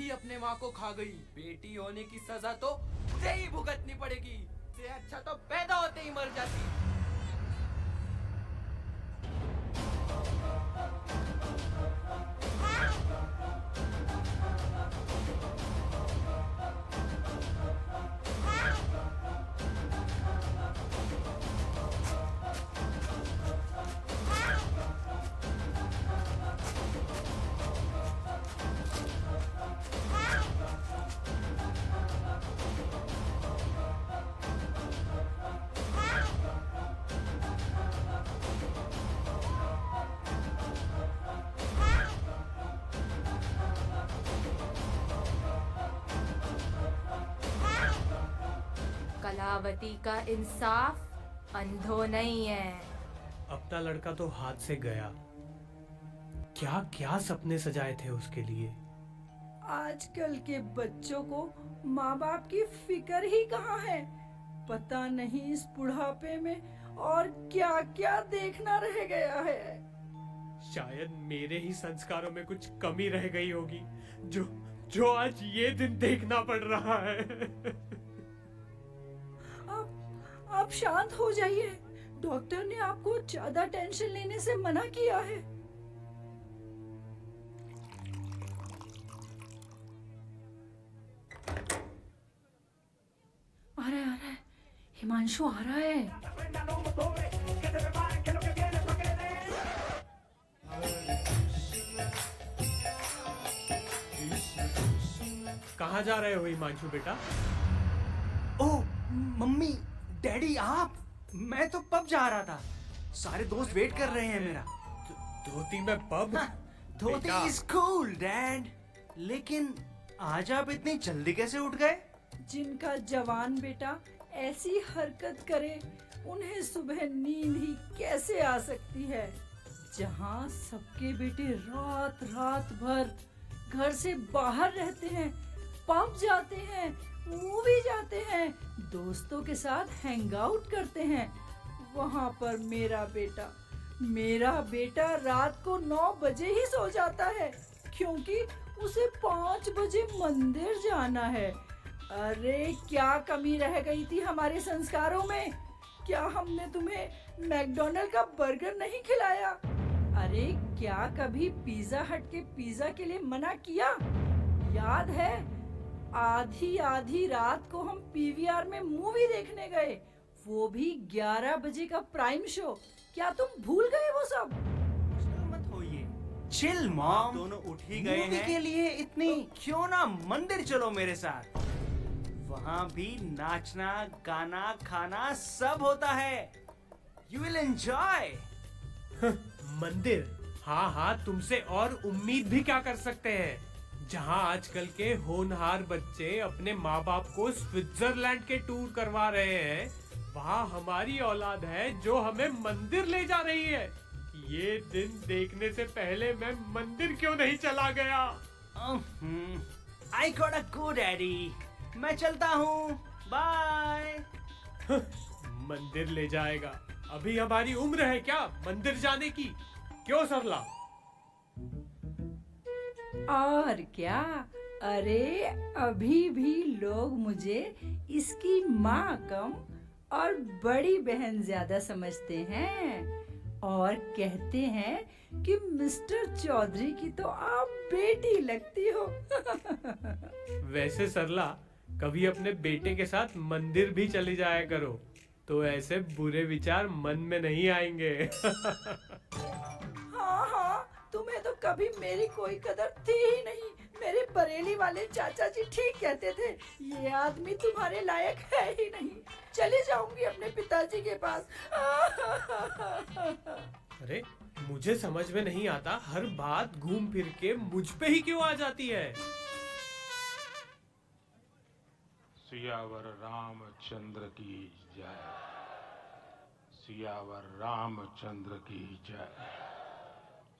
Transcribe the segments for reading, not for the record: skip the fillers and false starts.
ही अपने माँ को खा गई। बेटी होने की सजा तो उसे ही भुगतनी पड़ेगी। इससे अच्छा तो पैदा होते ही मर जाती। कलावती का इंसाफ अंधो नहीं है। अपना लड़का तो हाथ से गया। क्या क्या सपने सजाए थे उसके लिए। आजकल के बच्चों को माँ बाप की फिक्र ही कहाँ है। पता नहीं इस बुढ़ापे में और क्या क्या देखना रह गया है। शायद मेरे ही संस्कारों में कुछ कमी रह गई होगी, जो आज ये दिन देखना पड़ रहा है। आप शांत हो जाइए। डॉक्टर ने आपको ज्यादा टेंशन लेने से मना किया है। आ रहा है, हिमांशु आ रहा है। कहाँ जा रहे हो हिमांशु बेटा? ओह मम्मी डैडी, आप? मैं तो पब जा रहा था। सारे दोस्त वेट कर रहे हैं मेरा। धोती में pub? Dhoti is cool dad. लेकिन आज आप इतनी जल्दी कैसे उठ गए? जिनका जवान बेटा ऐसी हरकत करे उन्हें सुबह नींद ही कैसे आ सकती है। जहाँ सबके बेटे रात रात भर घर से बाहर रहते हैं, पब जाते हैं, मूवी जाते हैं, दोस्तों के साथ हैंग आउट करते हैं, वहाँ पर मेरा बेटा रात को 9 बजे ही सो जाता है क्योंकि उसे 5 बजे मंदिर जाना है। अरे क्या कमी रह गई थी हमारे संस्कारों में? क्या हमने तुम्हें मैकडॉनल्ड का बर्गर नहीं खिलाया? अरे क्या कभी पिज्जा हट के पिज्जा के लिए मना किया? याद है आधी आधी रात को हम पीवीआर में मूवी देखने गए, वो भी 11 बजे का प्राइम शो। क्या तुम भूल गए वो सब? मत होइए, चिल मॉम। दोनों उठ ही गए हैं के लिए इतनी। क्यों ना मंदिर चलो मेरे साथ। वहाँ भी नाचना गाना खाना सब होता है। You will enjoy. मंदिर? हाँ, तुमसे और उम्मीद भी क्या कर सकते हैं। जहाँ आजकल के होनहार बच्चे अपने माँ बाप को स्विट्जरलैंड के टूर करवा रहे हैं, वहाँ हमारी औलाद है जो हमें मंदिर ले जा रही है। ये दिन देखने से पहले मैं मंदिर क्यों नहीं चला गया? I gotta go, daddy. मैं चलता हूँ, बाय। मंदिर ले जाएगा? अभी हमारी उम्र है क्या मंदिर जाने की? क्यों सरला? और क्या, अरे अभी भी लोग मुझे इसकी माँ कम और बड़ी बहन ज्यादा समझते हैं और कहते हैं कि मिस्टर चौधरी की तो आप बेटी लगती हो। वैसे सरला, कभी अपने बेटे के साथ मंदिर भी चली जाया करो, तो ऐसे बुरे विचार मन में नहीं आएंगे। हाँ, तुम्हें तो कभी मेरी कोई कदर थी ही नहीं। मेरे बरेली वाले चाचा जी ठीक कहते थे, ये आदमी तुम्हारे लायक है ही नहीं। चली जाऊंगी अपने पिताजी के पास। अरे मुझे समझ में नहीं आता, हर बात घूम फिर के मुझ पे ही क्यों आ जाती है? सियावर रामचंद्र की जय। सियावर रामचंद्र की जय।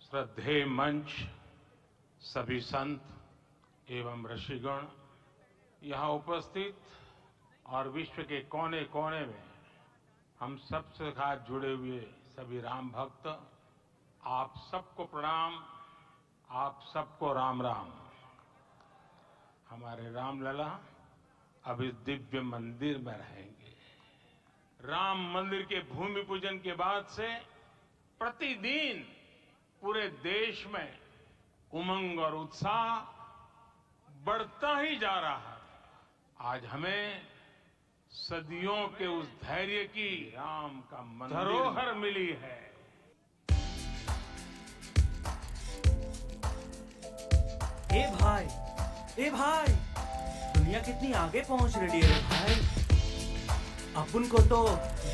श्रद्धेय मंच, सभी संत एवं ऋषिगण, यहाँ उपस्थित और विश्व के कोने कोने में हम सबसे साथ जुड़े हुए सभी राम भक्त, आप सबको प्रणाम, आप सबको राम राम। हमारे रामलला अब इस दिव्य मंदिर में रहेंगे। राम मंदिर के भूमि पूजन के बाद से प्रतिदिन पूरे देश में उमंग और उत्साह बढ़ता ही जा रहा है। आज हमें सदियों के उस धैर्य की राम का मंदिर धरोहर मिली है। ए भाई, दुनिया कितनी आगे पहुंच रही है रे भाई। अपन को तो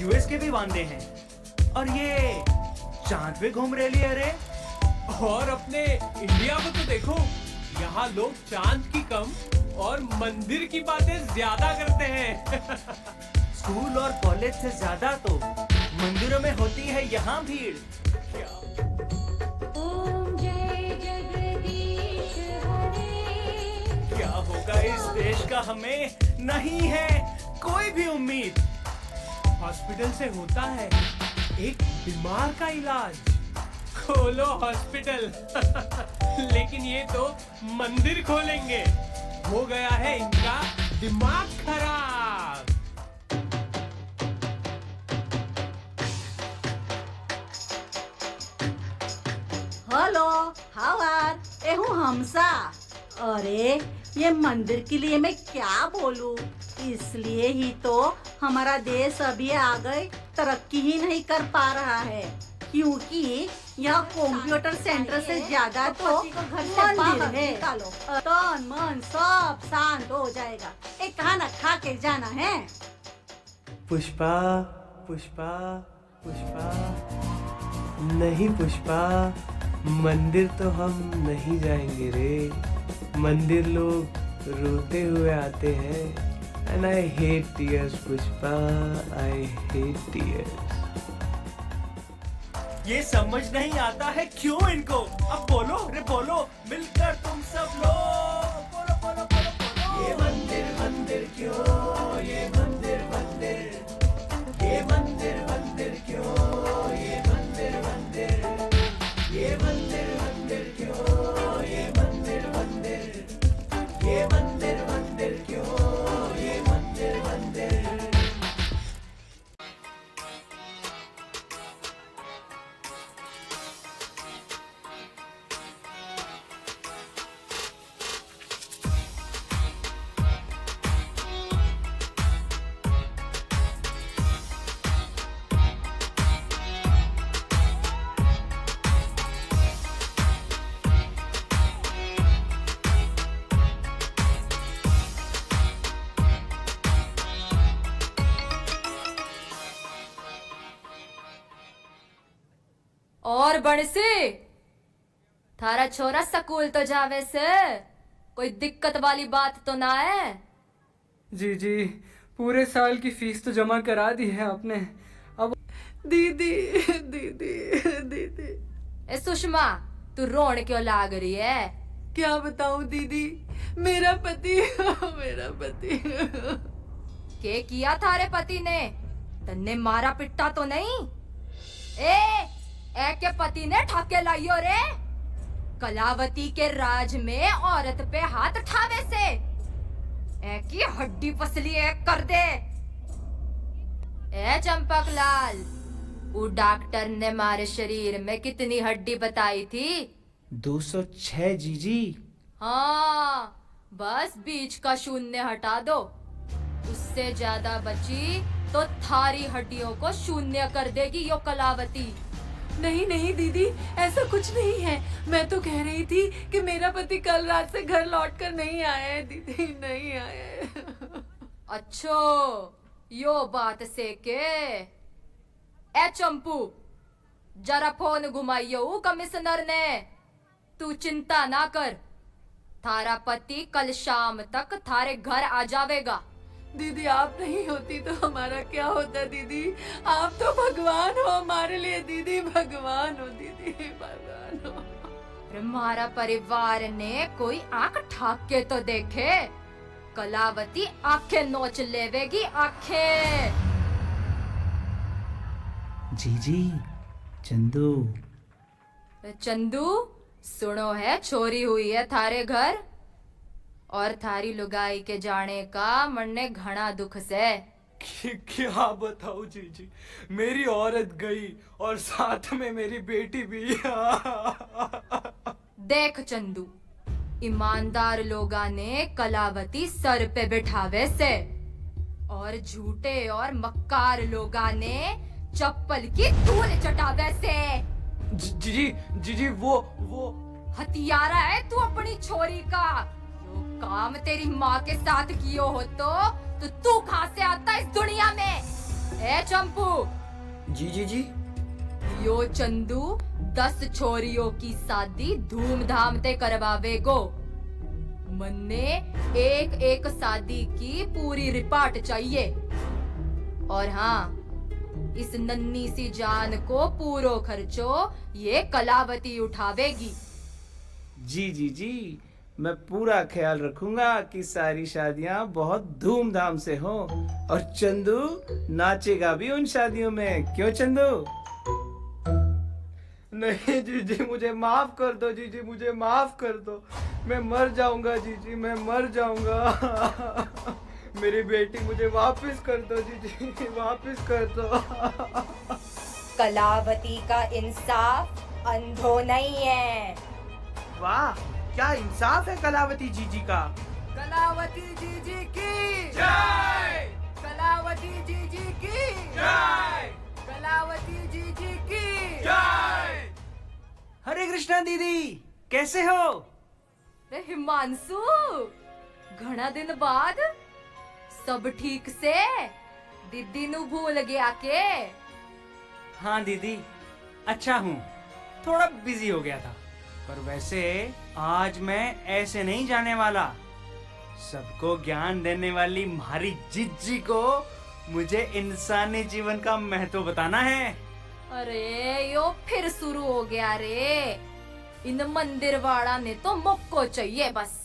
यूएस के भी वांदे हैं और ये चांद पे घूम रही है रे। और अपने इंडिया में तो देखो, यहाँ लोग चांद की कम और मंदिर की बातें ज्यादा करते हैं। स्कूल और कॉलेज से ज्यादा तो मंदिरों में होती है यहाँ भीड़। ओम जय जगदीश हरे। क्या होगा इस देश का हमें नहीं है कोई भी उम्मीद। हॉस्पिटल से होता है एक बीमार का इलाज, खोलो हॉस्पिटल। लेकिन ये तो मंदिर खोलेंगे, हो गया है इनका दिमाग खराब। हेलो, हाउ आर एहू हमसा। अरे ये मंदिर के लिए मैं क्या बोलूं, इसलिए ही तो हमारा देश अभी आगे तरक्की ही नहीं कर पा रहा है, क्योंकि यह कंप्यूटर सेंटर से ज्यादा तो घर से बाहर है। तन मन सब शांत हो जाएगा। एक खाना खा के जाना है। पुष्पा पुष्पा पुष्पा, नहीं पुष्पा, मंदिर तो हम नहीं जाएंगे रे। मंदिर लोग रोते हुए आते हैं, and I hate tears Pushpa, I hate tears. ये समझ नहीं आता है क्यों इनको। अब बोलो रे बोलो, मिलकर तुम सब लोग बोलो बोलो बोलो बोलो। ये मंदिर मंदिर क्यों, ये मंदिर मंदिर, ये मंदिर मंदिर क्यों, ये मंदिर मंदिर, ये मंदिर मंदिर क्यों, ये मंदिर मंदिर, ये मंदिर मंदिर क्यों, ये मंदिर मंदिर। और बड़से थारा छोरा स्कूल तो जावे से, कोई दिक्कत वाली बात तो ना है? जी जी, पूरे साल की फीस तो जमा करा दी है आपने। अब दीदी दीदी दीदी। ए सुषमा, तू रोने क्यों लाग रही है? क्या बताऊं दीदी, मेरा पति मेरा पति। के किया थारे पति ने? तन्ने मारा पिट्टा तो नहीं? ए के पति ने ठाके लाइयो रे। कलावती के राज में औरत पे हाथ ठावे से ए की हड्डी पसली एक कर दे। ए चंपकलाल, वो डॉक्टर ने मारे शरीर में कितनी हड्डी बताई थी? 206 जीजी। हाँ, बस बीच का शून्य हटा दो। उससे ज्यादा बची तो थारी हड्डियों को शून्य कर देगी यो कलावती। नहीं नहीं दीदी, ऐसा कुछ नहीं है। मैं तो कह रही थी कि मेरा पति कल रात से घर लौट कर नहीं आया है दीदी, नहीं आया है। अच्छो, यो बात से के। ए चंपू, जरा फोन घुमाइयो कमिश्नर ने। तू चिंता ना कर, थारा पति कल शाम तक थारे घर आ जावेगा। दीदी आप नहीं होती तो हमारा क्या होता दीदी। आप तो भगवान हो हमारे लिए दीदी, भगवान हो दीदी, भगवान हो। हमारा परिवार ने कोई आंख ठाक के तो देखे। कलावती आंखें नोच लेवेगी, आंखें। जीजी, चंदू। चंदू, सुनो है छोरी हुई है थारे घर, और थारी लुगाई के जाने का मन ने घना दुख से। क्या बताऊं जीजी, मेरी औरत गई और साथ में मेरी बेटी भी। देख चंदू, ईमानदार लोगा ने कलावती सर पे बिठावे से, और झूठे और मक्कार लोगा ने चप्पल की धूल चटावे से। जीजी वो हथियारा है तू अपनी छोरी का। जो काम तेरी माँ के साथ कियो हो तो तू कहाँ से आता इस दुनिया में? ए चंपू। जी। यो चंदू 10 छोरियों की शादी धूमधाम से करवावेगो। मन्ने एक एक शादी की पूरी रिपोर्ट चाहिए। और हाँ, इस नन्ही सी जान को पूरो खर्चो ये कलावती उठावेगी। जी, मैं पूरा ख्याल रखूंगा कि सारी शादियां बहुत धूमधाम से हों, और चंदू नाचेगा भी उन शादियों में। क्यों चंदू? नहीं जीजी, मुझे माफ कर दो जीजी, मुझे माफ कर दो। मैं मर जाऊंगा जीजी, मैं मर जाऊंगा। मेरी बेटी मुझे वापस कर दो जीजी, वापस कर दो। कलावती का इंसाफ अंधो नहीं है। वाह, क्या इंसाफ है कलावती जीजी का। कलावती जीजी की जय, कलावती जीजी की जय, कलावती जीजी की जय। हरे कृष्णा दीदी, कैसे हो? रे हिमांशु, घना दिन बाद सब ठीक से? दीदी नु भूल गया के? हाँ दीदी, अच्छा हूँ, थोड़ा बिजी हो गया था। पर वैसे आज मैं ऐसे नहीं जाने वाला। सबको ज्ञान देने वाली हमारी जिज्जी को मुझे इंसानी जीवन का महत्व बताना है। अरे यो फिर शुरू हो गया रे। इन मंदिर वाला ने तो मुक्को चाहिए बस।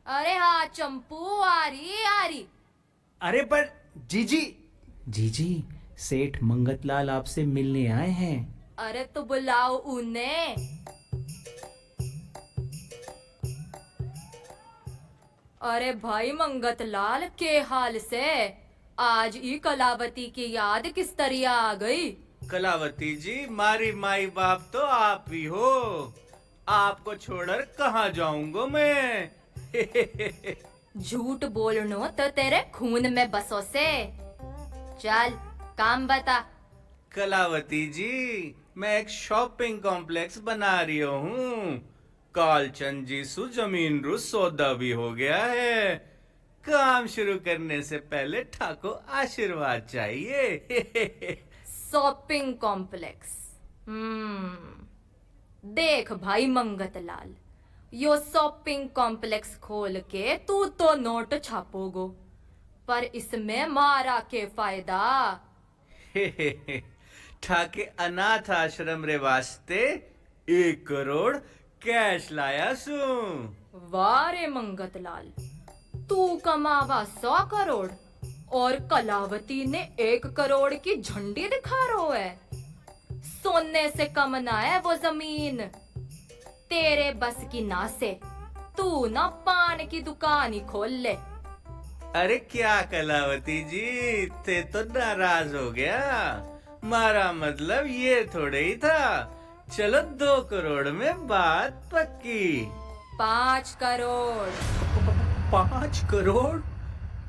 अरे हाँ चंपू, आ रही। अरे पर जीजी, सेठ मंगतलाल आपसे मिलने आए हैं। अरे तो बुलाओ उन्हें। अरे भाई मंगतलाल, के हाल से? आज ई कलावती की याद किस तरह आ गई? कलावती जी, मारी माई बाप तो आप ही हो। आपको छोड़कर कहाँ जाऊंगा मैं? झूठ बोलनो तो तेरे खून में बसो से। चल काम बता। कलावती जी, मैं एक शॉपिंग कॉम्प्लेक्स बना रही हूँ। कालचंद जी सु जमीन रू सौदा भी हो गया है। काम शुरू करने से पहले ठाको आशीर्वाद चाहिए। Shopping complex. देख भाई मंगतलाल, यो शॉपिंग कॉम्प्लेक्स खोल के तू तो नोट छापोगो, पर इसमें मारा के फायदा? ठाके अनाथ आश्रम रे वास्ते 1 करोड़ कैश लाया सू। वाह रे मंगतलाल, तू कमावा 100 करोड़ और कलावती ने 1 करोड़ की झंडी दिखा रो है। सोने से कम ना है वो जमीन। तेरे बस की ना से तू ना पान की दुकान ही खोल ले। अरे क्या कलावती जी, ते तो नाराज हो गया। मारा मतलब ये थोड़े ही था। चलो 2 करोड़ में बात पक्की। 5 करोड़। 5 करोड़?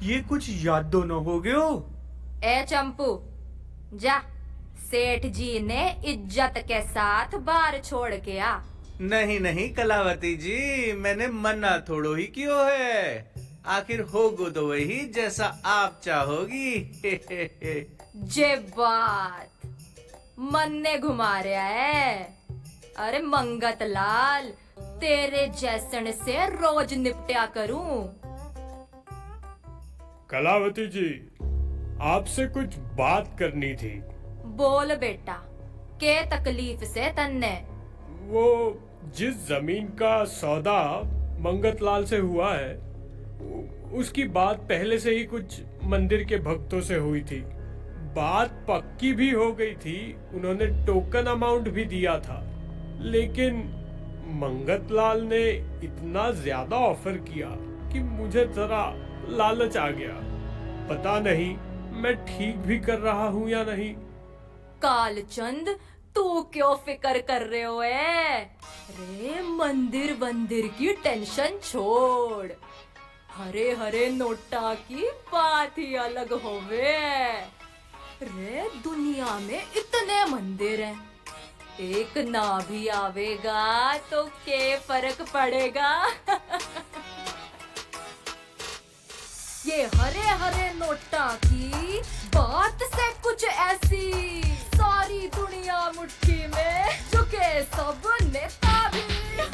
ये कुछ यादो न हो गयो? ए चंपू, जा सेठ जी ने इज्जत के साथ बार छोड़ के आ। नहीं कलावती जी, मैंने मना थोड़ो ही क्यों है। आखिर होगो तो वही जैसा आप चाहोगी। जे बात मन ने घुमा रहा है। अरे मंगतलाल, तेरे जैसन से रोज निपटा करूं। कलावती जी, आपसे कुछ बात करनी थी। बोल बेटा, के तकलीफ से तन्ने? वो जिस जमीन का सौदा मंगतलाल से हुआ है, उसकी बात पहले से ही कुछ मंदिर के भक्तों से हुई थी। बात पक्की भी हो गई थी, उन्होंने टोकन अमाउंट भी दिया था, लेकिन मंगतलाल ने इतना ज्यादा ऑफर किया कि मुझे जरा लालच आ गया। पता नहीं मैं ठीक भी कर रहा हूँ या नहीं। कालचंद, तू क्यों फिक्र कर रहे हो है? रे मंदिर वंदिर की टेंशन छोड़। हरे हरे नोटा की बात ही अलग होवे। रे दुनिया में इतने मंदिर हैं, एक ना भी आवेगा तो क्या फर्क पड़ेगा? ये हरे हरे नोटा की बात से कुछ ऐसी, सारी दुनिया मुट्ठी में झुके सब नेता भी।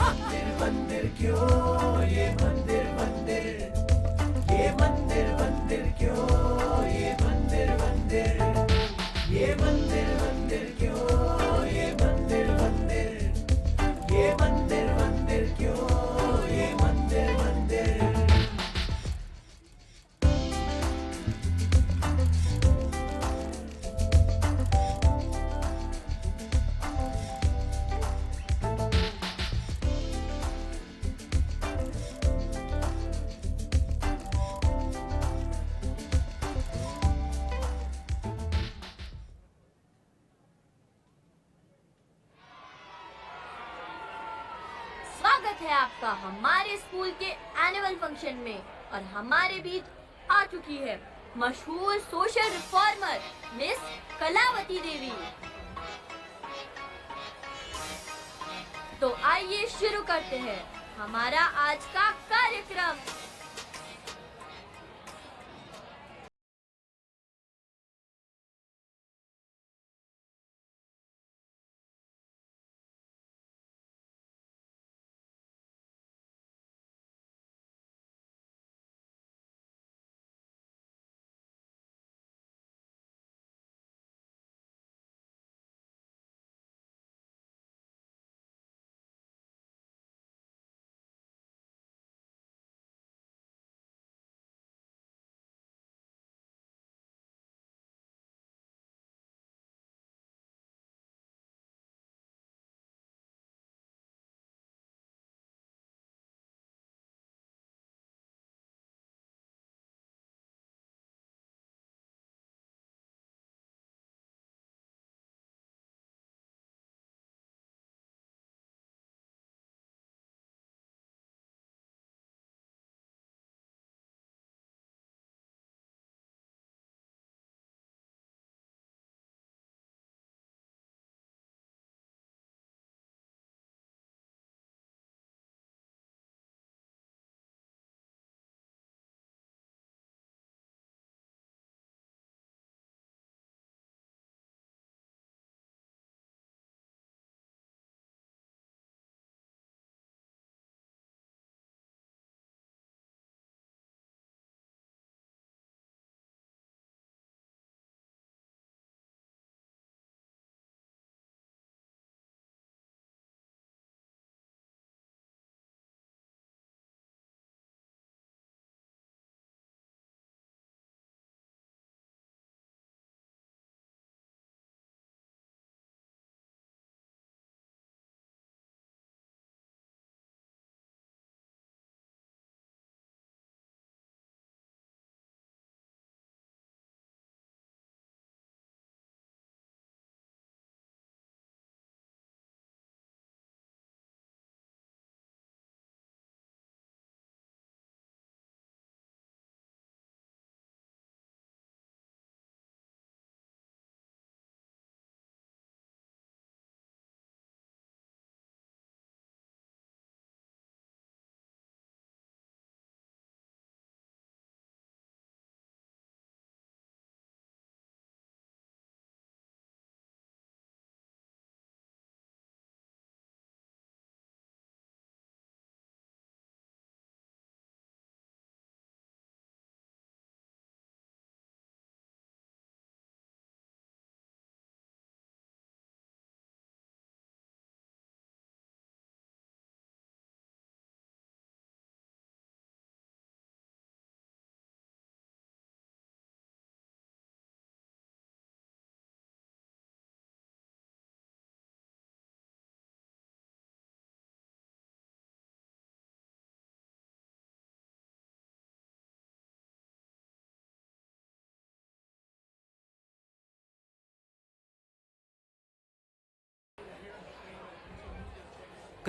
मंदिर मंदिर क्यों ये मंदिर मंदिर, ये मंदिर मंदिर क्यों ये मंदिर मंदिर, ये मंदिर मंदिर क्यों ये मंदिर मंदिर, ये मंदिर मंदिर क्यों ये मंदिर मंदिर। स्वागत है आपका हमारे स्कूल के एनुअल फंक्शन में। और हमारे बीच आ चुकी है मशहूर सोशल रिफॉर्मर मिस कलावती देवी। तो आइए शुरू करते हैं हमारा आज का कार्यक्रम।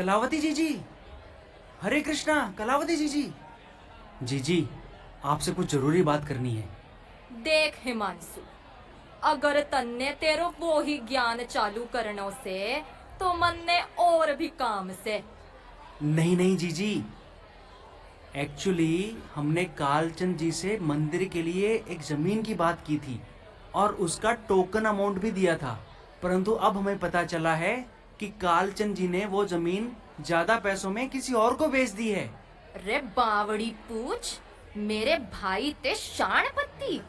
कलावती जी, हरे कृष्णा। कलावती जी, आपसे कुछ जरूरी बात करनी है। देख हिमांशु, अगर तन्ने तेरो वो ही ज्ञान चालू करनो से तो मन्ने और भी काम से। नहीं जीजी, एक्चुअली हमने कालचंद जी से मंदिर के लिए एक जमीन की बात की थी और उसका टोकन अमाउंट भी दिया था, परंतु अब हमें पता चला है कि कालचंद जी ने वो जमीन ज्यादा पैसों में किसी और को बेच दी है। रे बावड़ी पूछ, मेरे भाई ते शान पत्ती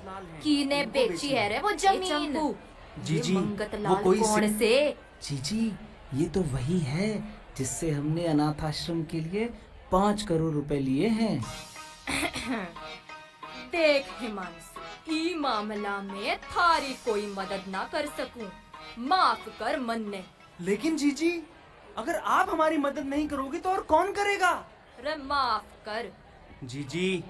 कीने बेची है रे वो जमीन। जीजी, मंगत वो लाल कोई कौन से? जीजी, ये तो वही है जिससे हमने अनाथ आश्रम के लिए 5 करोड़ रुपए लिए हैं। देख हिमांशु, ई मामला में थारी कोई मदद ना कर सकूं, माफ कर मन्ने। लेकिन जीजी, अगर आप हमारी मदद नहीं करोगी तो और कौन करेगा? रे माफ कर। जीजी,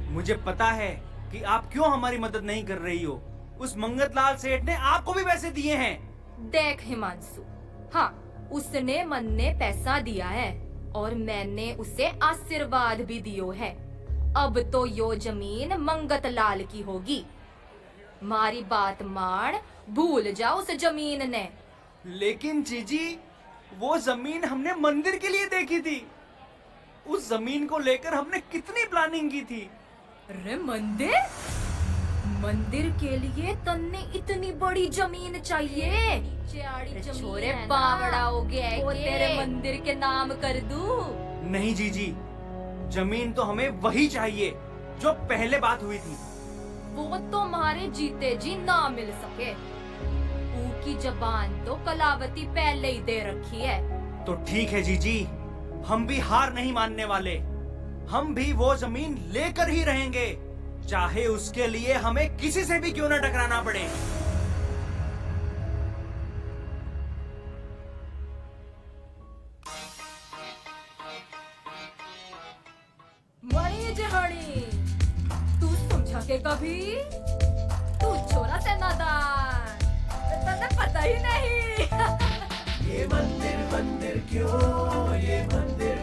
मुझे पता है कि आप क्यों हमारी मदद नहीं कर रही हो। उस मंगतलाल सेठ ने आपको भी पैसे दिए हैं। देख हिमांशु, हाँ, उसने मन्ने पैसा दिया है और मैंने उसे आशीर्वाद भी दियो है। अब तो यो जमीन मंगत लाल की होगी। मारी बात मान, भूल जाओ उस जमीन ने। लेकिन जीजी, वो जमीन हमने मंदिर के लिए देखी थी। उस जमीन को लेकर हमने कितनी प्लानिंग की थी। अरे मंदिर? मंदिर के लिए तन्ने इतनी बड़ी जमीन चाहिए? छोरे बावड़ा हो गया है, तेरे मंदिर के नाम कर दूं? नहीं जीजी, जमीन तो हमें वही चाहिए जो पहले बात हुई थी। वो तुम्हारे जीते जी ना मिल सके। की जबान तो कलावती पहले ही दे रखी है। तो ठीक है जीजी, हम भी हार नहीं मानने वाले। हम भी वो जमीन लेकर ही रहेंगे, चाहे उसके लिए हमें किसी से भी क्यों न टकराना पड़े। मणि जहणी, तू समझा के कभी? तू छोरा से नादान, तने पता ही नहीं। ये मंदिर क्यों, ये मंदिर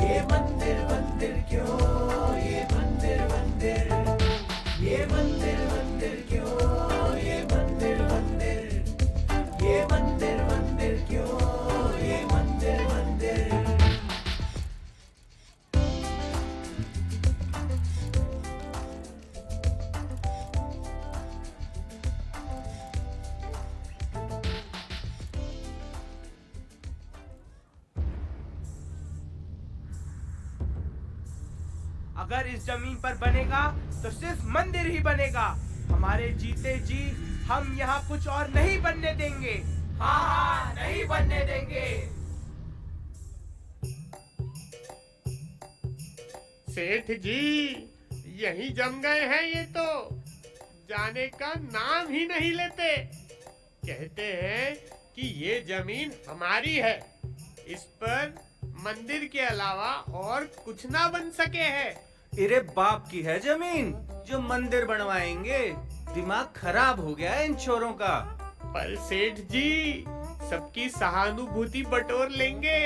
ये मंदिर क्यों, ये मंदिर ये मंदिर क्यों, ये मंदिर ये मंदिर क्यों, ये मंदिर अगर इस जमीन पर बनेगा तो सिर्फ मंदिर ही बनेगा। हमारे जीते जी हम यहाँ कुछ और नहीं बनने देंगे। हाँ, नहीं बनने देंगे। सेठ जी, यही जम गए हैं ये तो, जाने का नाम ही नहीं लेते। कहते हैं कि ये जमीन हमारी है, इस पर मंदिर के अलावा और कुछ ना बन सके है। तेरे बाप की है जमीन जो मंदिर बनवाएंगे? दिमाग खराब हो गया है इन चोरों का। पर सेठ जी, सबकी सहानुभूति बटोर लेंगे,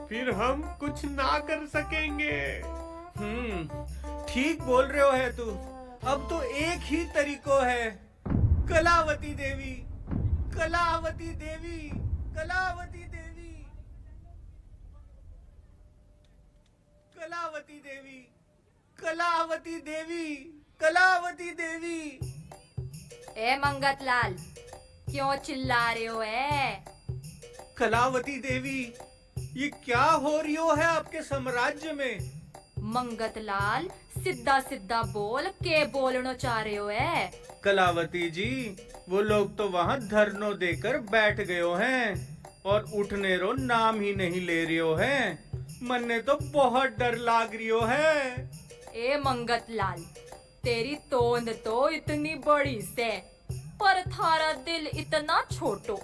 फिर हम कुछ ना कर सकेंगे। ठीक बोल रहे हो है तू। अब तो एक ही तरीको है, कलावती देवी, कलावती देवी, कलावती देवी, कलावती देवी, कलावती देवी, कलावती देवी। ए मंगत लाल, क्यों चिल्ला रहे हो? कलावती देवी, ये क्या हो रही हो है आपके साम्राज्य में? मंगत लाल, सीधा सीधा बोल, के बोलना चाह रहे हो? कलावती जी, वो लोग तो वहाँ धरनो देकर बैठ गए हैं और उठने रो नाम ही नहीं ले रही हो है। मन्ने तो बहुत डर लाग रही हो है। ए मंगत लाल, तेरी तोंद तो इतनी बड़ी से, पर थारा दिल इतना छोटो।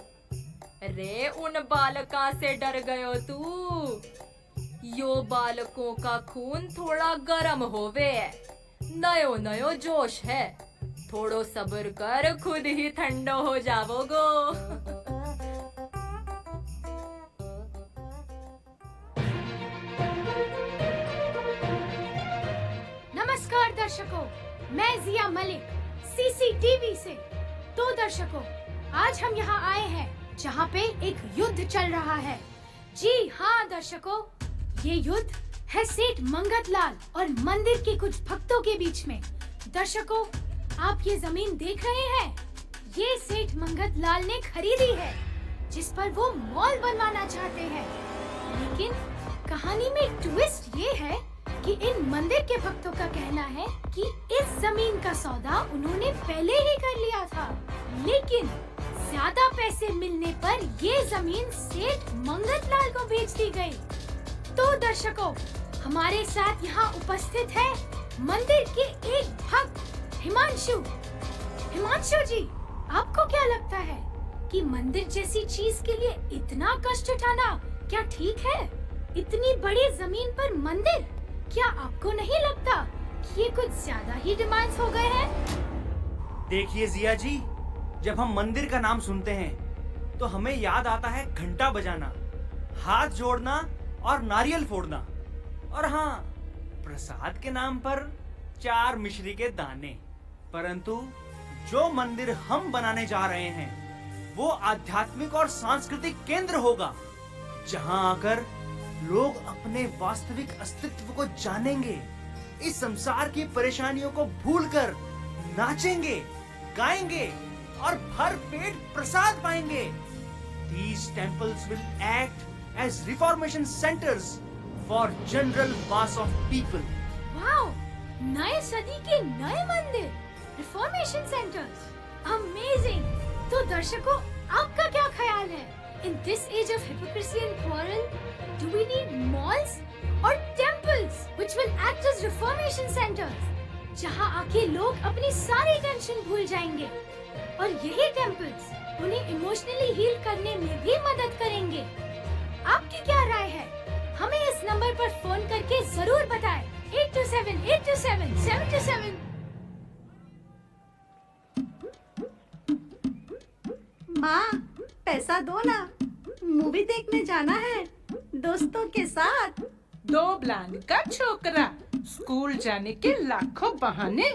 रे उन बालका से डर गयो तू? यो बालकों का खून थोड़ा गरम होवे, नयो नयो जोश है। थोड़ो सब्र कर, खुद ही ठंडो हो जावोगो। दर्शकों, मैं जिया मलिक सीसीटीवी से। तो दर्शकों, आज हम यहाँ आए हैं जहाँ पे एक युद्ध चल रहा है। जी हाँ दर्शकों, ये युद्ध है सेठ मंगत लाल और मंदिर के कुछ भक्तों के बीच में। दर्शकों, आप ये जमीन देख रहे हैं, ये सेठ मंगत लाल ने खरीदी है, जिस पर वो मॉल बनवाना चाहते हैं। लेकिन कहानी में ट्विस्ट ये है कि इन मंदिर के भक्तों का कहना है कि इस जमीन का सौदा उन्होंने पहले ही कर लिया था, लेकिन ज्यादा पैसे मिलने पर ये जमीन सेठ मंगत लाल को बेच दी गई। तो दर्शकों, हमारे साथ यहाँ उपस्थित है मंदिर के एक भक्त हिमांशु। हिमांशु जी, आपको क्या लगता है कि मंदिर जैसी चीज के लिए इतना कष्ट उठाना क्या ठीक है? इतनी बड़ी जमीन पर मंदिर, क्या आपको नहीं लगता कि ये कुछ ज्यादा ही डिमांड्स हो गए हैं? देखिए जिया जी, जब हम मंदिर का नाम सुनते हैं तो हमें याद आता है घंटा बजाना, हाथ जोड़ना और नारियल फोड़ना, और हाँ, प्रसाद के नाम पर 4 मिश्री के दाने। परंतु जो मंदिर हम बनाने जा रहे हैं वो आध्यात्मिक और सांस्कृतिक केंद्र होगा, जहां आकर लोग अपने वास्तविक अस्तित्व को जानेंगे, इस संसार की परेशानियों को भूलकर नाचेंगे, गाएंगे और भर पेट प्रसाद पाएंगे। These temples will act as reformation centers for general mass of people. Wow, नए सदी के नए मंदिर, रिफॉर्मेशन सेंटर्स, अमेजिंग। तो दर्शकों, आपका क्या ख्याल है? In this age of hypocrisy and quarrel, do we need malls or temples which will act as reformation centers, जहाँ आके लोग अपनी सारी टेंशन भूल जाएंगे, और यही टेम्पल्स उन्हें इमोशनली हील करने में भी मदद करेंगे? आपकी क्या राय है? हमें इस नंबर पर फोन करके जरूर बताएं। 827827 माँ, पैसा दो ना, मूवी देखने जाना है दोस्तों के साथ। दो ब्लांग का छोकरा, स्कूल जाने के लाखों बहाने,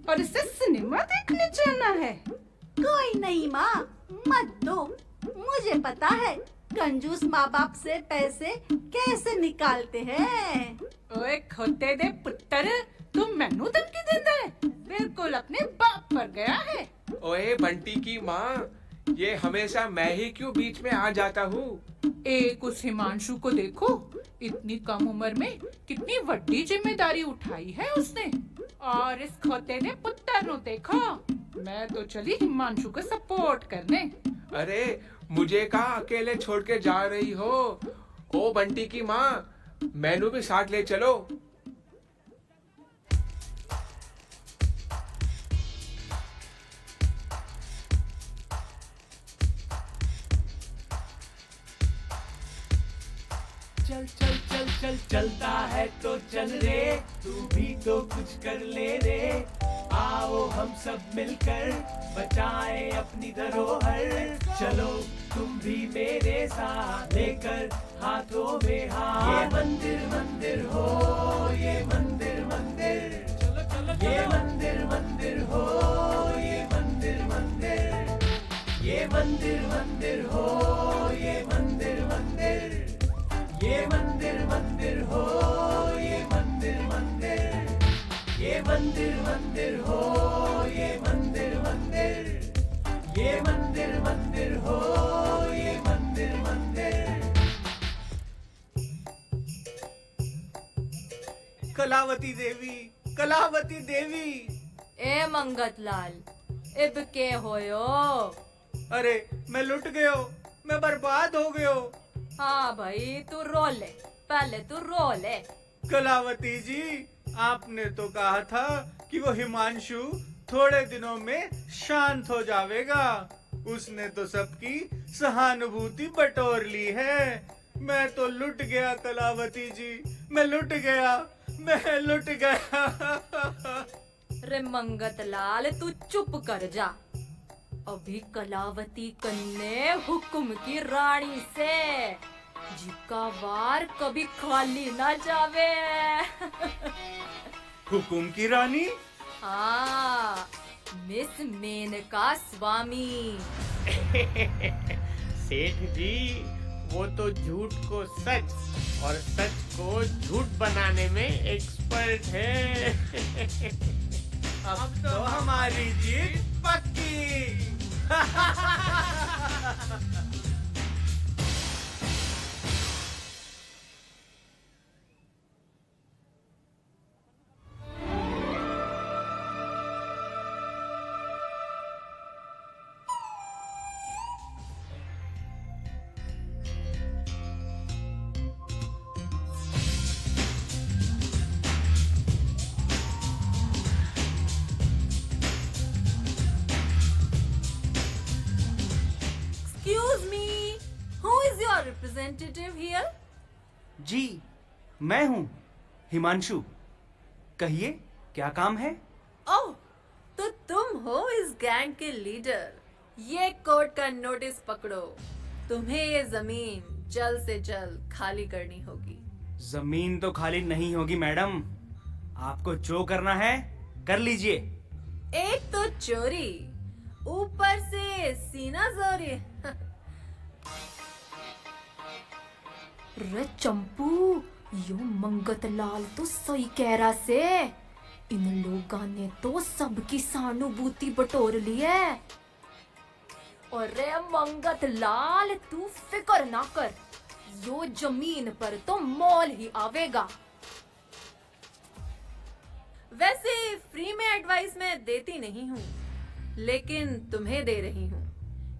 और इसे सिनेमा देखने जाना है। कोई नहीं माँ, मत दो। मुझे पता है कंजूस माँ बाप से पैसे कैसे निकालते हैं। ओए खोते दे पुत्र, तू मैनू धमकी देता है? बिल्कुल अपने बाप पर गया है। ओए बंटी की माँ, ये हमेशा मैं ही क्यों बीच में आ जाता हूँ? एक उस हिमांशु को देखो, इतनी कम उम्र में कितनी बड़ी जिम्मेदारी उठाई है उसने। और इस खोते ने पुत्र नु देखो, मैं तो चली हिमांशु को सपोर्ट करने। अरे मुझे कहाँ अकेले छोड़ के जा रही हो? ओ बंटी की माँ, मैनू भी साथ ले चलो। चल चल चल चल चलता है तो चल रे, तू भी तो कुछ कर ले रे। आओ हम सब मिलकर बचाएं अपनी धरोहर। चलो तुम भी मेरे साथ, लेकर हाथों में हाथ। ये मंदिर मंदिर हो, ये मंदिर मंदिर, चलो चलो ये मंदिर मंदिर हो, ये मंदिर मंदिर, ये मंदिर मंदिर हो, ये मंदिर मंदिर, ये मंदिर मंदिर हो, ये मंदिर मंदिर, ये मंदिर मंदिर हो, ये मंदिर मंदिर, ये मंदिर मंदिर हो, ये मंदिर मंदिर। कलावती देवी, कलावती देवी। ए मंगत लाल, इब के होयो? अरे मैं लुट गयो, मैं बर्बाद हो गयो। हाँ भाई, तू रो ले, पहले तू रो ले। कलावती जी, आपने तो कहा था कि वो हिमांशु थोड़े दिनों में शांत हो जाएगा। उसने तो सबकी सहानुभूति बटोर ली है। मैं तो लुट गया कलावती जी, मैं लुट गया, मैं लुट गया। रे मंगत लाल, तू चुप कर जा। अभी कलावती कन्ने हुक्म की रानी से, जिसका वार कभी खाली ना जावे। हुकुम की रानी। हाँ, मिस मेनका स्वामी। सेठ जी, वो तो झूठ को सच और सच को झूठ बनाने में एक्सपर्ट है। अब तो हमारी जीत पक्की। Excuse me, who is your representative here? जी, मैं हूँ हिमांशु। कहिए, क्या काम है? ओह, तो तुम हो इस गैंग के लीडर। ये कोर्ट का नोटिस पकड़ो। तुम्हें ये जमीन जल्द से जल्द खाली करनी होगी। जमीन तो खाली नहीं होगी मैडम। आपको जो करना है कर लीजिए। एक तो चोरी, ऊपर से सीना जोरी। रे चंपू, यो मंगत लाल तो सही कह रहा से। इन लोगों ने तो सबकी सहानुभूति बटोर ली है। और रे मंगत लाल, तू फिक्र ना कर, यो जमीन पर तो मोल ही आवेगा। वैसे फ्री में एडवाइस मैं देती नहीं हूँ, लेकिन तुम्हें दे रही हूँ।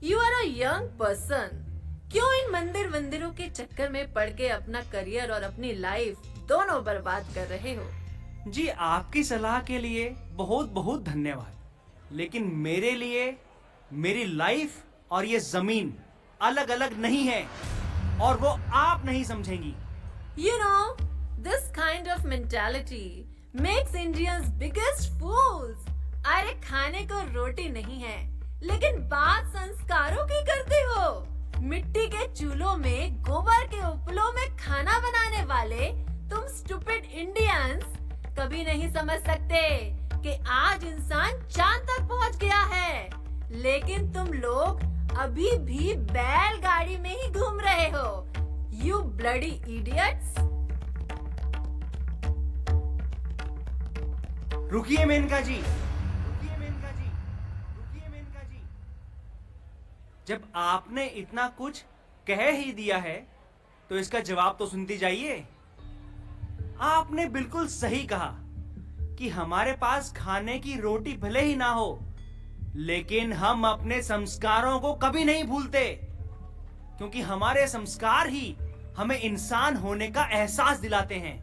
You are a young person. क्यों इन मंदिर वंदिरों के चक्कर में पड़ के अपना करियर और अपनी लाइफ दोनों बर्बाद कर रहे हो? जी, आपकी सलाह के लिए बहुत बहुत धन्यवाद, लेकिन मेरे लिए मेरी लाइफ और ये जमीन अलग अलग नहीं है, और वो आप नहीं समझेंगी। You know, this kind of mentality makes Indians biggest fools. अरे खाने को रोटी नहीं है, लेकिन बात संस्कारों की करते हो। मिट्टी के चूल्हों में, गोबर के उपलों में खाना बनाने वाले तुम स्टूपिड इंडियंस कभी नहीं समझ सकते कि आज इंसान चांद तक पहुंच गया है, लेकिन तुम लोग अभी भी बैलगाड़ी में ही घूम रहे हो। You bloody idiots! रुकिए मेनका जी। जब आपने इतना कुछ कह ही दिया है, तो इसका जवाब तो सुनती जाइए। आपने बिल्कुल सही कहा कि हमारे पास खाने की रोटी भले ही ना हो, लेकिन हम अपने संस्कारों को कभी नहीं भूलते, क्योंकि हमारे संस्कार ही हमें इंसान होने का एहसास दिलाते हैं।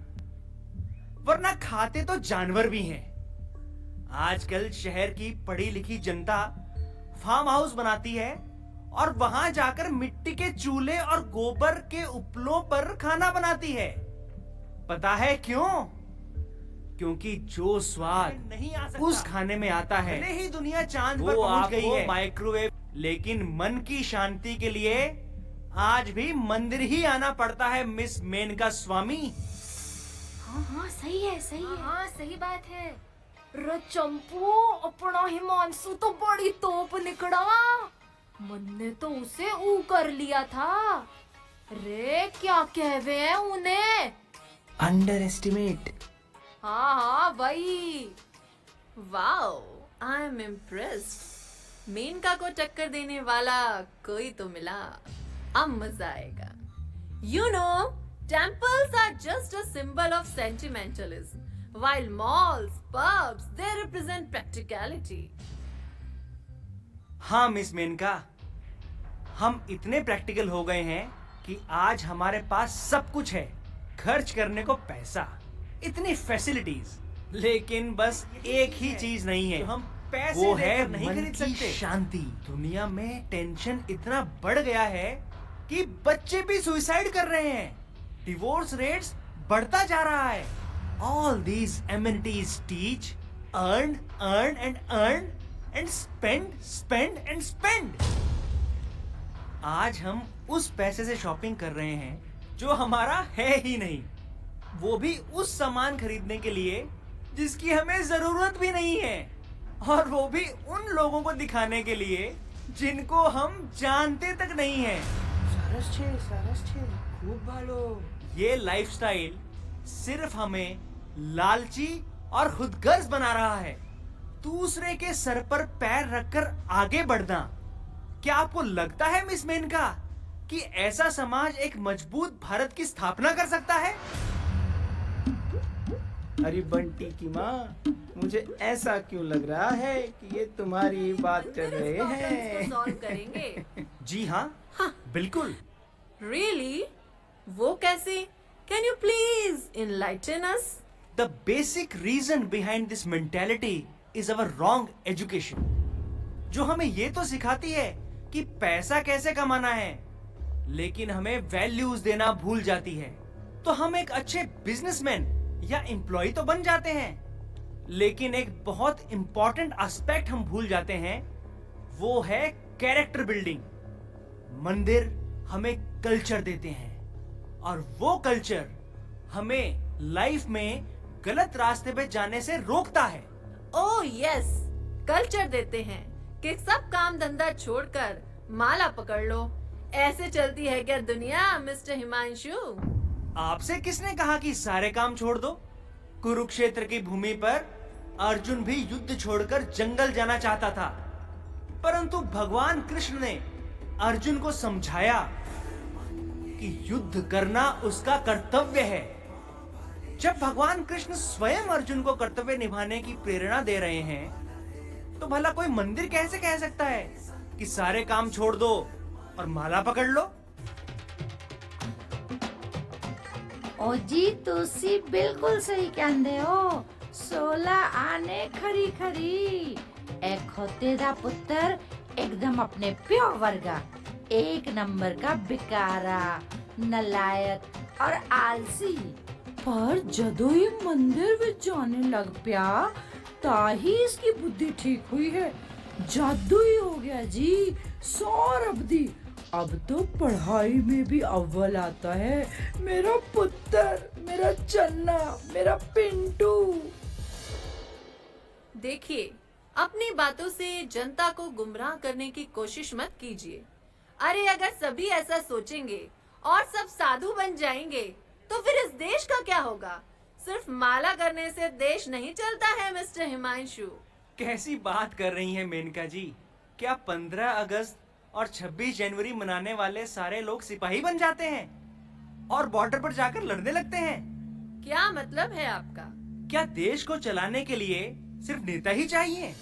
वरना खाते तो जानवर भी हैं। आजकल शहर की पढ़ी लिखी जनता फार्म हाउस बनाती है और वहां जाकर मिट्टी के चूल्हे और गोबर के उपलों पर खाना बनाती है। पता है क्यों? क्योंकि जो स्वाद नहीं आ सकता उस खाने में आता है, भले ही दुनिया चांद पर पहुंच गई है माइक्रोवेव, लेकिन मन की शांति के लिए आज भी मंदिर ही आना पड़ता है मिस मेनका स्वामी। हाँ हाँ, सही है, सही है। हाँ, सही बात है। रे चंपू, अपना हिमांशु तो बड़ी तोप निकला। मन ने तो उसे ऊ कर लिया था। रे क्या कहवे हैं उन्हें? Underestimate. हाँ हाँ, वही। Wow, I am impressed. Menka को टक्कर देने वाला कोई तो मिला। अब मजा आएगा। You know, temples are just a symbol of sentimentalism, while malls, pubs, they represent practicality. हाँ मिस मेनका, हम इतने प्रैक्टिकल हो गए हैं कि आज हमारे पास सब कुछ है, खर्च करने को पैसा, इतनी फैसिलिटीज, लेकिन बस एक ही चीज नहीं है, हम पैसे वो है नहीं खरीद सकते शांति। दुनिया में टेंशन इतना बढ़ गया है कि बच्चे भी सुसाइड कर रहे हैं, डिवोर्स रेट्स बढ़ता जा रहा है। All these amenities teach, earn, earn and earn and spend, spend and spend. आज हम उस पैसे से शॉपिंग कर रहे हैं जो हमारा है ही नहीं, वो भी उस सामान खरीदने के लिए जिसकी हमें जरूरत भी नहीं है, और वो भी उन लोगों को दिखाने के लिए जिनको हम जानते तक नहीं है। सरस छे खूब भालो। ये लाइफस्टाइल सिर्फ हमें लालची और खुदगर्ज बना रहा है। दूसरे के सर पर पैर रखकर आगे बढ़ना। क्या आपको लगता है मिस मेनका कि ऐसा समाज एक मजबूत भारत की स्थापना कर सकता है? अरे बंटी की माँ, मुझे ऐसा क्यों लग रहा है कि ये तुम्हारी बात कर रहे हैं। सॉल्व करेंगे। जी हाँ, बिल्कुल। Really? वो कैसे? Can you please enlighten us? The basic reason behind this mentality is our wrong education, जो हमें ये तो सिखाती है कि पैसा कैसे कमाना है, लेकिन हमें वैल्यूज देना भूल जाती है। तो हम एक अच्छे बिजनेसमैन या एम्प्लॉय तो बन जाते हैं, लेकिन एक बहुत इंपॉर्टेंट एस्पेक्ट हम भूल जाते हैं, वो है कैरेक्टर बिल्डिंग। मंदिर हमें कल्चर देते हैं, और वो कल्चर हमें लाइफ में गलत रास्ते पे जाने से रोकता है। ओह यस, कल्चर देते हैं कि सब काम धंधा छोड़कर माला पकड़ लो। ऐसे चलती है क्या दुनिया, मिस्टर हिमांशु? आपसे किसने कहा कि सारे काम छोड़ दो? कुरुक्षेत्र की भूमि पर अर्जुन भी युद्ध छोड़कर जंगल जाना चाहता था, परंतु भगवान कृष्ण ने अर्जुन को समझाया कि युद्ध करना उसका कर्तव्य है। जब भगवान कृष्ण स्वयं अर्जुन को कर्तव्य निभाने की प्रेरणा दे रहे हैं, तो भला कोई मंदिर कैसे कह सकता है कि सारे काम छोड़ दो और माला पकड़ लो? ओ जी तुसी बिल्कुल सही कहंदे हो। 16 आने खरी खरी। एक होते दा पुत्र एकदम अपने प्यो वर्गा, एक नंबर का बिकारा, नलायक और आलसी। पर जदों ये मंदिर विच जाने लग पिया, ताही इसकी बुद्धि ठीक हुई है। जादू ही हो गया जी, सौरभ दी। अब तो पढ़ाई में भी अव्वल आता है। मेरा पुत्र, मेरा चन्ना, मेरा पिंटू। देखिए, अपनी बातों से जनता को गुमराह करने की कोशिश मत कीजिए। अरे अगर सभी ऐसा सोचेंगे और सब साधु बन जाएंगे, तो फिर इस देश का क्या होगा? सिर्फ माला करने से देश नहीं चलता है मिस्टर हिमांशु। कैसी बात कर रही हैं मेनका जी? क्या 15 अगस्त और 26 जनवरी मनाने वाले सारे लोग सिपाही बन जाते हैं और बॉर्डर पर जाकर लड़ने लगते हैं? क्या मतलब है आपका? क्या देश को चलाने के लिए सिर्फ नेता ही चाहिए?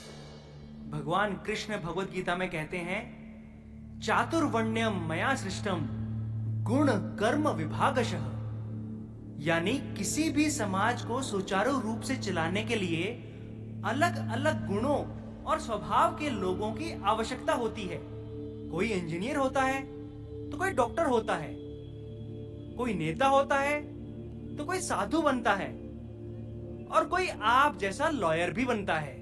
भगवान कृष्ण भगवत गीता में कहते हैं, चातुर्वर्ण्यम मया सृष्टम गुण कर्म विभागशः। यानी किसी भी समाज को सुचारू रूप से चलाने के लिए अलग अलग गुणों और स्वभाव के लोगों की आवश्यकता होती है। कोई इंजीनियर होता है तो कोई डॉक्टर होता है, कोई नेता होता है तो कोई साधु बनता है, और कोई आप जैसा लॉयर भी बनता है।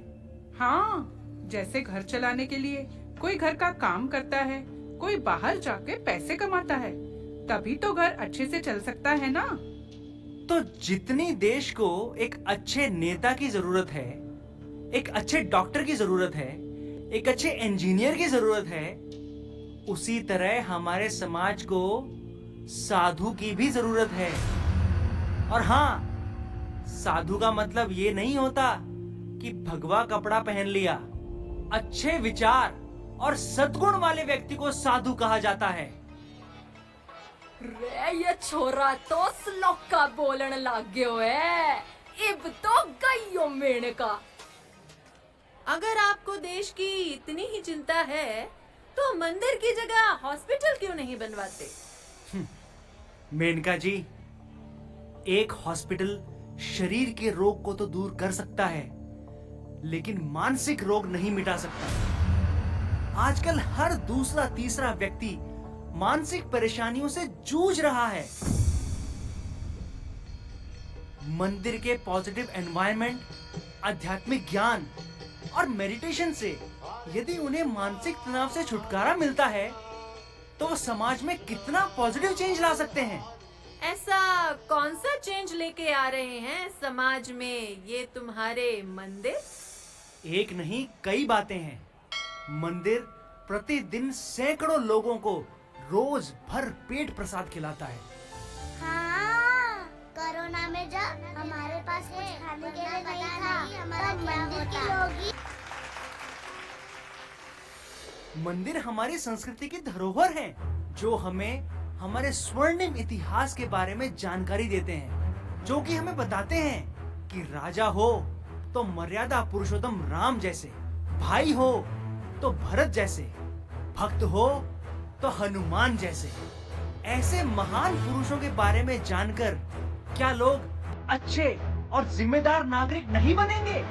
हाँ, जैसे घर चलाने के लिए कोई घर का काम करता है, कोई बाहर जाके पैसे कमाता है, तभी तो घर अच्छे से चल सकता है ना। तो जितनी देश को एक अच्छे नेता की जरूरत है, एक अच्छे डॉक्टर की जरूरत है, एक अच्छे इंजीनियर की जरूरत है, उसी तरह हमारे समाज को साधु की भी जरूरत है। और हाँ, साधु का मतलब ये नहीं होता कि भगवा कपड़ा पहन लिया। अच्छे विचार और सद्गुण वाले व्यक्ति को साधु कहा जाता है। रे ये छोरा तो स्लोका बोलन लग गयो है। इब तो गयो मेनका। अगर आपको देश की इतनी ही चिंता है, तो मंदिर की जगह हॉस्पिटल क्यों नहीं बनवाते? मेनका जी, एक हॉस्पिटल शरीर के रोग को तो दूर कर सकता है, लेकिन मानसिक रोग नहीं मिटा सकता। आजकल हर दूसरा तीसरा व्यक्ति मानसिक परेशानियों से जूझ रहा है। मंदिर के पॉजिटिव एनवायरनमेंट, आध्यात्मिक ज्ञान और मेडिटेशन से यदि उन्हें मानसिक तनाव से छुटकारा मिलता है, तो वो समाज में कितना पॉजिटिव चेंज ला सकते हैं। ऐसा कौन सा चेंज लेके आ रहे हैं समाज में ये तुम्हारे मंदिर? एक नहीं कई बातें हैं। मंदिर प्रतिदिन सैकड़ों लोगों को रोज भर पेट प्रसाद खिलाता है। हाँ, कोरोना में जब हमारे पास कुछ खाने के लिए नहीं था, तब मंदिर की लोग मंदिर हमारी संस्कृति की धरोहर है, जो हमें हमारे स्वर्णिम इतिहास के बारे में जानकारी देते हैं, जो कि हमें बताते हैं कि राजा हो तो मर्यादा पुरुषोत्तम राम जैसे, भाई हो तो भरत जैसे, भक्त हो तो हनुमान जैसे। ऐसे महान पुरुषों के बारे में जानकर क्या लोग अच्छे और जिम्मेदार नागरिक नहीं बनेंगे?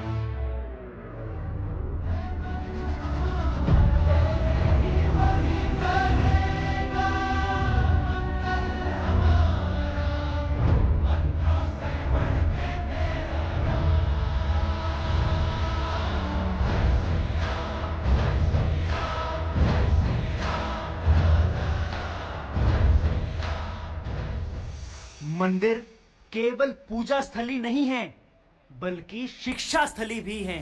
मंदिर केवल पूजा स्थली नहीं है, बल्कि शिक्षा स्थली भी है।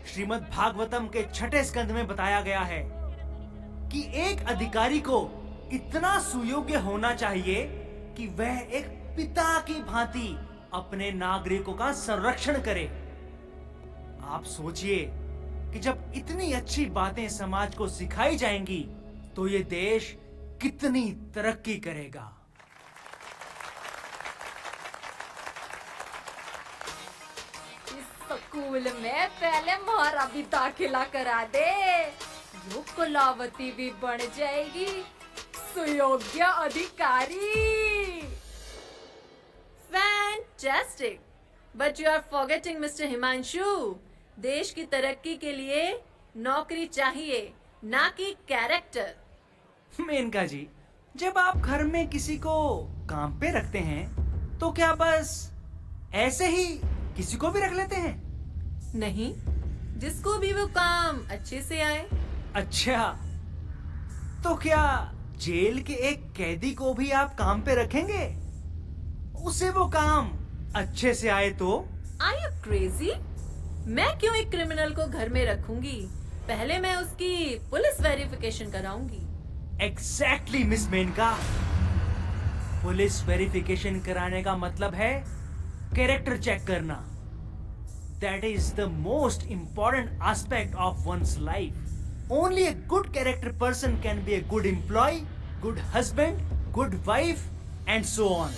श्रीमद् भागवतम के 6ठे स्कंद में बताया गया है कि एक अधिकारी को इतना सुयोग्य होना चाहिए कि वह एक पिता की भांति अपने नागरिकों का संरक्षण करे। आप सोचिए कि जब इतनी अच्छी बातें समाज को सिखाई जाएंगी तो ये देश कितनी तरक्की करेगा। स्कूल में पहले हमारा भी दाखिला करा दे, यो कलावती भी बन जाएगी सुयोग्य अधिकारी। Fantastic! But you are forgetting, Mr. Himanshu. देश की तरक्की के लिए नौकरी चाहिए, ना कि कैरेक्टर। मेनका जी, जब आप घर में किसी को काम पे रखते हैं, तो क्या बस ऐसे ही किसी को भी रख लेते हैं? नहीं, जिसको भी वो काम अच्छे से आए। अच्छा, तो क्या जेल के एक कैदी को भी आप काम पे रखेंगे? उसे वो काम अच्छे से आए तो? Are you crazy? मैं क्यों एक क्रिमिनल को घर में रखूंगी? पहले मैं उसकी पुलिस वेरिफिकेशन कराऊंगी। Exactly, miss Menka. Police verification कराने का मतलब है कैरेक्टर चेक करना। That is the most important aspect of one's life. Only a good character person can be a good employee, good husband, good wife, and so on.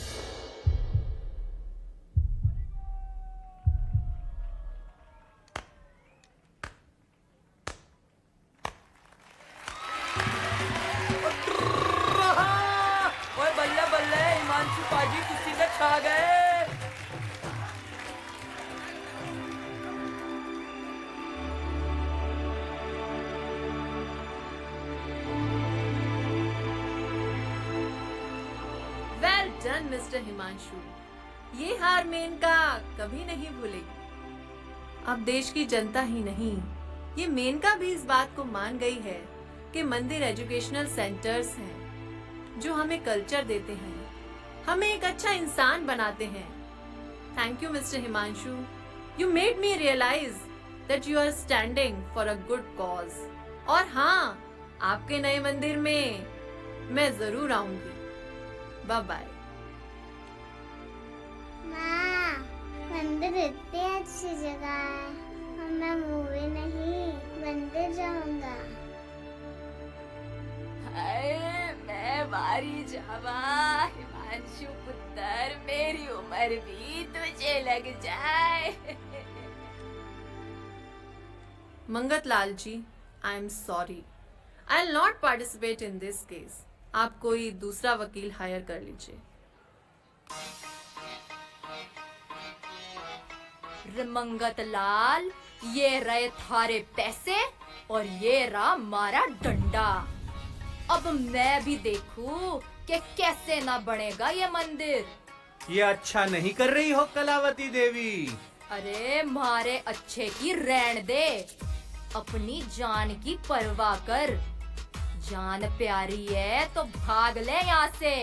ओए बल्ले बल्ले, हिमांशु पाजी किसी से छा गए। डन मिस्टर हिमांशु, ये हार मेनका कभी नहीं भूलेगी। अब देश की जनता ही नहीं, ये मेनका भी इस बात को मान गई है कि मंदिर एजुकेशनल सेंटर्स हैं जो हमें कल्चर देते हैं, हमें एक अच्छा इंसान बनाते हैं। Thank you mister Himanshu, you made me realise that you are standing for a good cause. और हाँ, आपके नए मंदिर में मैं जरूर आऊंगी। Bye bye. माँ, मंदिर इतनी अच्छी जगह है और मैं मूवी नहीं मंदिर जाऊंगा। मैं मारी जावा हिमांशु पुत्र, मेरी उम्र भी तुझे लग जाए। Mangat Lal ji, I am sorry, I will not participate in this case. आप कोई दूसरा वकील हायर कर लीजिए। मंगत लाल, ये रहे थारे पैसे और ये रहा मारा डंडा। अब मैं भी देखूं कि कैसे ना बनेगा ये मंदिर। ये अच्छा नहीं कर रही हो कलावती देवी। अरे मारे अच्छे की रहन दे, अपनी जान की परवाह कर। जान प्यारी है तो भाग ले यहाँ से।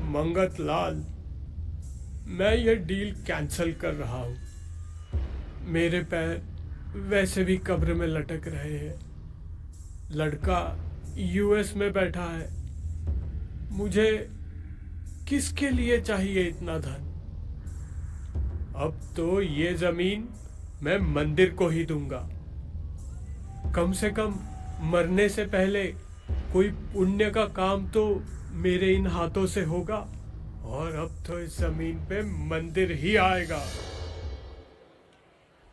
मंगत लाल, मैं ये डील कैंसिल कर रहा हूँ। मेरे पैर वैसे भी कब्र में लटक रहे हैं। लड़का यूएस में बैठा है। मुझे किसके लिए चाहिए इतना धन? अब तो ये जमीन मैं मंदिर को ही दूंगा। कम से कम मरने से पहले कोई पुण्य का काम तो मेरे इन हाथों से होगा। और अब तो इस जमीन पे मंदिर ही आएगा।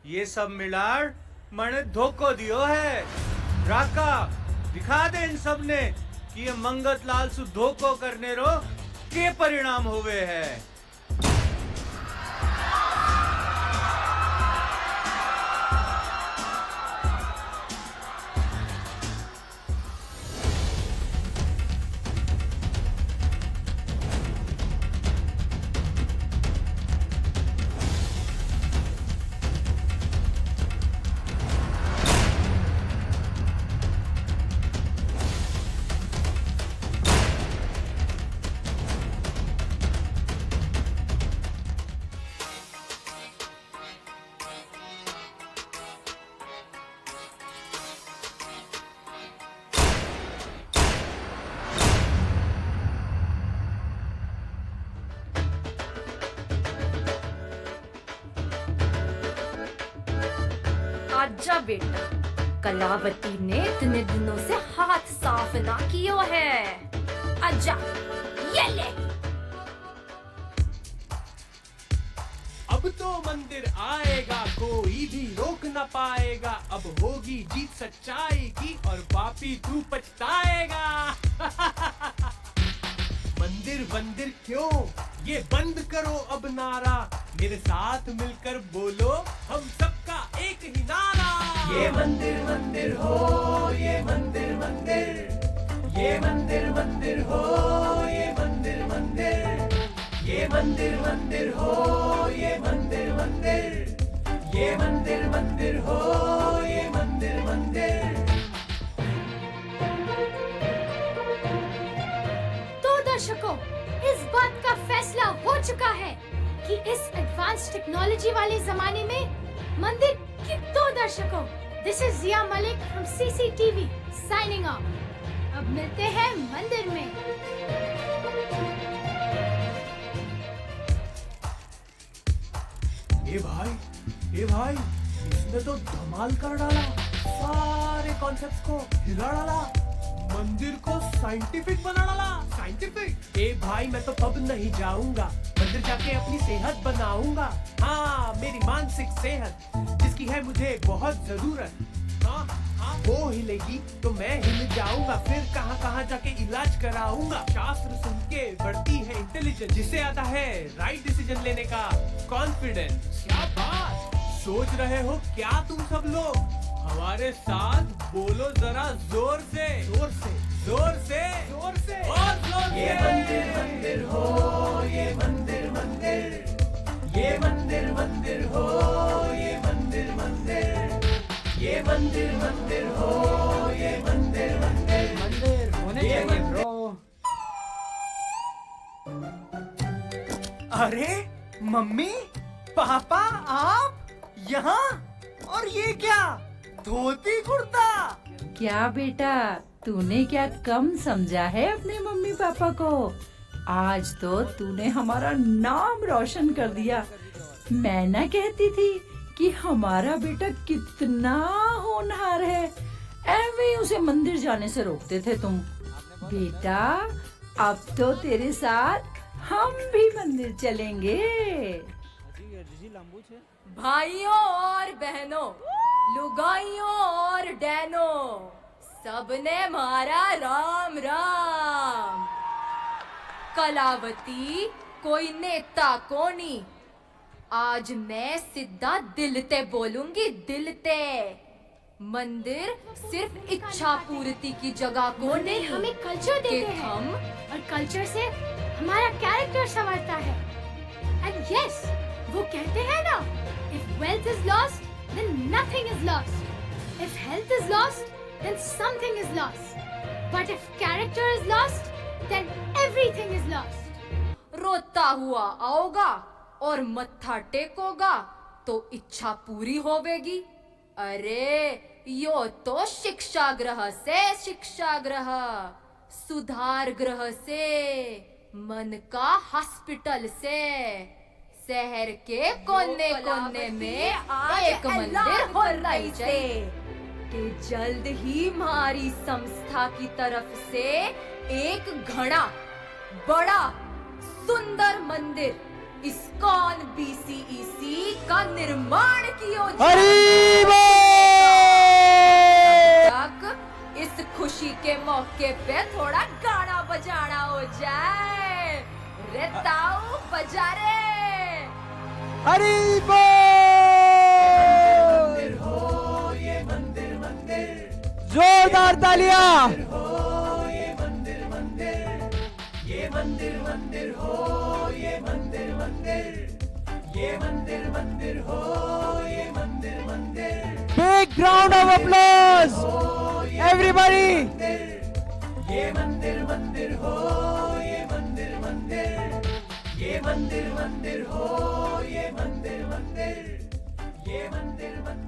ये सब मिलाड़ मने धोखो दियो है। राका दिखा दे इन सब ने कि ये मंगत लाल सु धोखो करने रो के परिणाम हुए है। आजा बेटा, कलावती ने इतने दिनों से हाथ साफ ना कियो है। आजा, ये ले। अब तो मंदिर आएगा, कोई भी रोक न पाएगा। अब होगी जीत सच्चाई की और पापी तू पछताएगा। मंदिर मंदिर क्यों, ये बंद करो अब नारा। मेरे साथ मिलकर बोलो हम सबका एक ही नारा। ये मंदिर मंदिर हो, ये मंदिर मंदिर, ये मंदिर मंदिर हो, ये मंदिर मंदिर, ये मंदिर मंदिर हो, ये मंदिर मंदिर, ये मंदिर मंदिर हो, ये मंदिर मंदिर। तो दर्शकों, इस बात का फैसला हो चुका है कि इस एडवांस टेक्नोलॉजी वाले जमाने में मंदिर की दो दर्शकों। This is Jiya Malik from CCTV signing off. अब मिलते हैं मंदिर में। ए भाई, इसने तो धमाल कर डाला। सारे कॉन्सेप्ट्स को हिला डाला। मंदिर को साइंटिफिक बना डाला। साइंटिफिक? ए भाई, मैं तो पब नहीं जाऊंगा, मंदिर जाके अपनी सेहत बनाऊंगा। हाँ, मेरी मानसिक सेहत जिसकी है मुझे बहुत जरूरत। हाँ, वो हिलेगी तो मैं हिल जाऊंगा। फिर कहाँ कहाँ जाके इलाज कराऊंगा। शास्त्र सुन के बढ़ती है इंटेलिजेंस, जिसे आता है राइट डिसीजन लेने का कॉन्फिडेंस। क्या बात सोच रहे हो क्या तुम सब लोग? हमारे साथ बोलो जरा जोर से, जोर से, जोर से, जोर से, और जोर से। ये मंदिर मंदिर हो, ये मंदिर मंदिर, ये मंदिर मंदिर हो, ये मंदिर मंदिर, ये मंदिर मंदिर हो, ये मंदिर मंदिर, मंदिर होने चाहिए ब्रो। अरे मम्मी, पापा, आप यहाँ? और ये क्या, धोती कुर्ता? क्या बेटा, तूने क्या कम समझा है अपने मम्मी पापा को? आज तो तूने हमारा नाम रोशन कर दिया। मैं ना कहती थी कि हमारा बेटा कितना होनहार है, ऐਵੇਂ उसे मंदिर जाने से रोकते थे तुम। बेटा, अब तो तेरे साथ हम भी मंदिर चलेंगे। भाइयों और बहनों, लुगाइयों और डैनों, सबने मारा राम राम। कलावती कोई नेता कोनी। आज मैं सीधा दिल ते बोलूंगी, दिल ते। मंदिर सिर्फ इच्छा पूर्ति की जगह को मंदिर नहीं, हमें कल्चर देते हैं और कल्चर से हमारा कैरेक्टर संवरता है। एंड यस, वो कहते हैं ना, if wealth is lost then nothing is lost. If health is lost, then something is lost. But if character is lost, then everything is lost. रोता हुआ आओगा और मत्था टेकोगा तो इच्छा पूरी होवेगी। अरे यो तो शिक्षा ग्रह से शिक्षा ग्रह, सुधार ग्रह से, मन का हॉस्पिटल से, शहर के कोने कोने में एक मंदिर होना चाहिए कि जल्द ही हमारी संस्था की तरफ से एक घना बड़ा सुंदर मंदिर इस्कॉन BCEC का निर्माण किया तक इस खुशी के मौके पे थोड़ा गाना बजाना हो जाए। रे ताऊ बजा रे। हरि बोल। ये मंदिर मंदिर, जोरदार तालियां। ये मंदिर मंदिर, ये मंदिर मंदिर हो, ये मंदिर मंदिर, ये मंदिर मंदिर हो, ये मंदिर मंदिर। Big round of applause everybody. ये मंदिर मंदिर हो, ये मंदिर मंदिर, ये मंदिर मंदिर हो, ये मंदिर मंदिर, ये मंदिर मंदिर।